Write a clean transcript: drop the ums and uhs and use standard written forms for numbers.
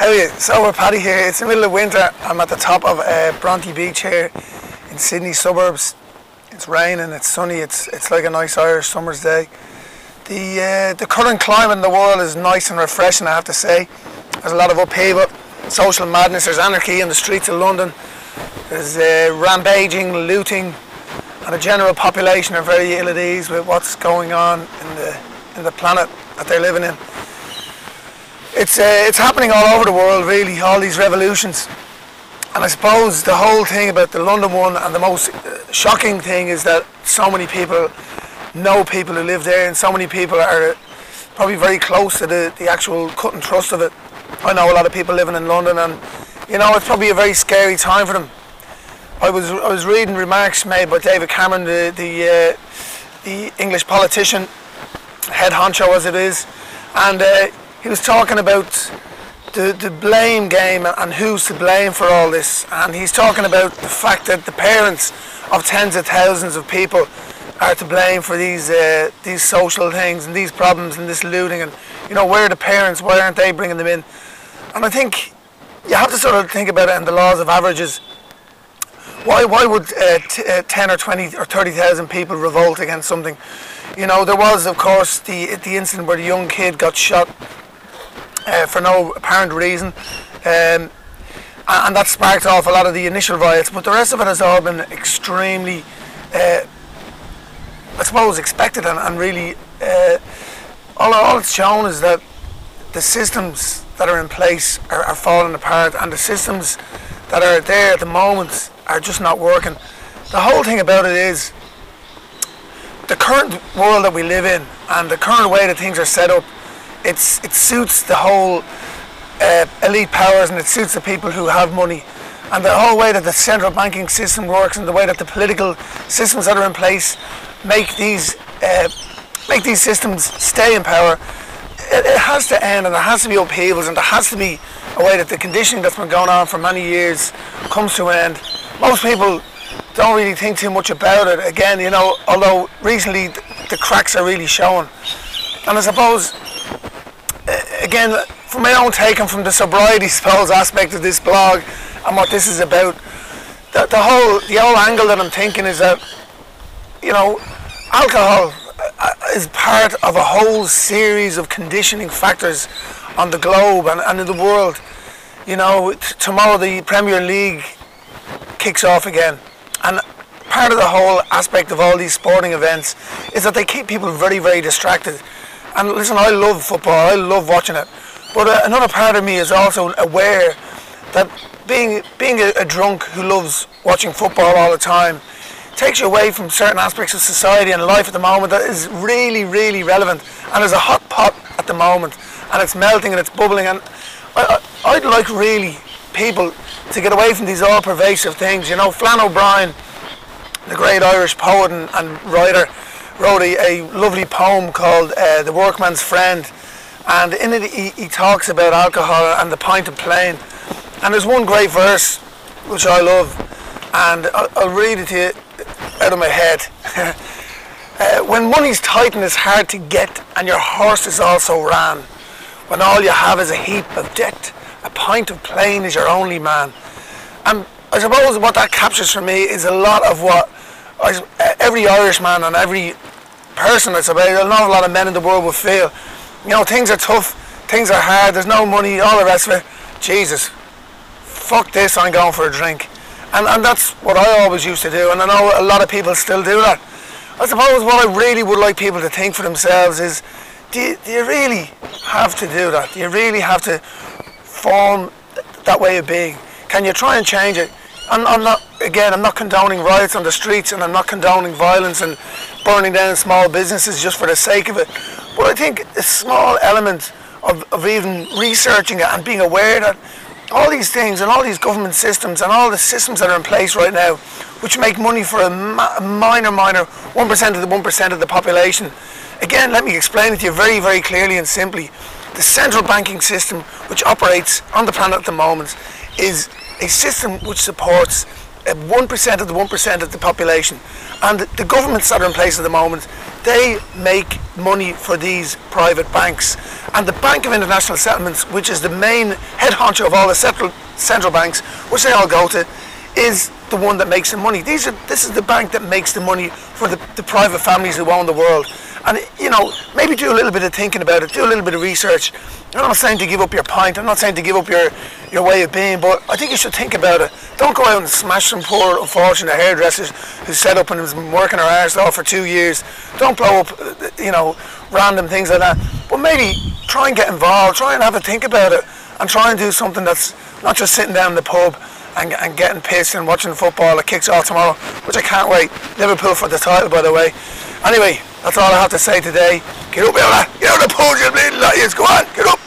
How are you? So we're Paddy here. It's the middle of winter. I'm at the top of Bronte Beach here in Sydney suburbs. It's raining, it's sunny, it's like a nice Irish summer's day. The current climate in the world is nice and refreshing, I have to say. There's a lot of upheaval, social madness, there's anarchy in the streets of London. There's rampaging, looting, and the general population are very ill at ease with what's going on in the planet that they're living in. It's happening all over the world, really, all these revolutions. And I suppose the whole thing about the London one, and the most shocking thing, is that so many people know people who live there, and so many people are probably very close to the actual cut and thrust of it. I know a lot of people living in London, and you know, it's probably a very scary time for them. I was reading remarks made by David Cameron, the English politician, head honcho as it is, and he was talking about the blame game and who's to blame for all this. And he's talking about the fact that the parents of tens of thousands of people are to blame for these social things and these problems and this looting. And you know, where are the parents? Why aren't they bringing them in? And I think you have to sort of think about it in the laws of averages. Why would 10 or 20 or 30,000 people revolt against something? You know, there was, of course, the incident where the young kid got shot for no apparent reason, and that sparked off a lot of the initial riots, but the rest of it has all been extremely, I suppose, expected, and really all it's shown is that the systems that are in place are falling apart, and the systems that are there at the moment are just not working. The whole thing about it is the current world that we live in and the current way that things are set up, it suits the whole elite powers, and it suits the people who have money, and the whole way that the central banking system works and the way that the political systems that are in place make these systems stay in power. It has to end, and there has to be upheavals, and there has to be a way that the conditioning that's been going on for many years comes to an end. Most people don't really think too much about it. Again, you know, although recently the cracks are really showing. And I suppose, again, from my own take and from the sobriety, suppose, aspect of this blog and what this is about, the whole angle that I'm thinking is that, you know, alcohol is part of a whole series of conditioning factors on the globe and in the world. You know, tomorrow the Premier League kicks off again, and part of the whole aspect of all these sporting events is that they keep people very, very distracted. And listen, I love football, I love watching it, but another part of me is also aware that being a drunk who loves watching football all the time takes you away from certain aspects of society and life at the moment that is really, really relevant. And there's a hot pot at the moment, and it's melting and it's bubbling, and I'd like really people to get away from these all-pervasive things. You know, Flann O'Brien, the great Irish poet and writer, wrote a lovely poem called The Workman's Friend, and in it he talks about alcohol and the pint of plain. And there's one great verse which I love, and I'll read it to you out of my head. When money's tight and it's hard to get, and your horse is also ran, when all you have is a heap of debt, a pint of plain is your only man. And I suppose what that captures for me is a lot of what every Irishman and every person, I suppose, a lot of men in the world will feel. You know, things are tough, things are hard, there's no money, all the rest of it. Jesus, fuck this, I'm going for a drink. And that's what I always used to do, and I know a lot of people still do that. I suppose what I really would like people to think for themselves is, do you really have to do that? Do you really have to form that way of being? Can you try and change it? I'm not condoning riots on the streets, and I'm not condoning violence and burning down small businesses just for the sake of it. But I think a small element of even researching it and being aware that all these things and all these government systems and all the systems that are in place right now, which make money for a minor 1% of the 1% of the population. Again, let me explain it to you very, very clearly and simply. The central banking system which operates on the planet at the moment is a system which supports 1% of the 1% of the population, and the governments that are in place at the moment they make money for these private banks. And the Bank of International Settlements, which is the main head honcho of all the central banks, which they all go to, is the one that makes the money. This is the bank that makes the money for the private families who own the world. And, you know, maybe do a little bit of thinking about it, do a little bit of research. I'm not saying to give up your pint, I'm not saying to give up your way of being, but I think you should think about it. Don't go out and smash some poor, unfortunate hairdressers who set up and has been working her arse off for 2 years. Don't blow up, you know, random things like that. But maybe try and get involved, try and have a think about it, and try and do something that's not just sitting down in the pub and getting pissed and watching football that kicks off tomorrow, which I can't wait. Liverpool for the title, by the way. Anyway, that's all I have to say today. Get up, Ella. Get out of the pub, you bleeding liars. Go on, get up.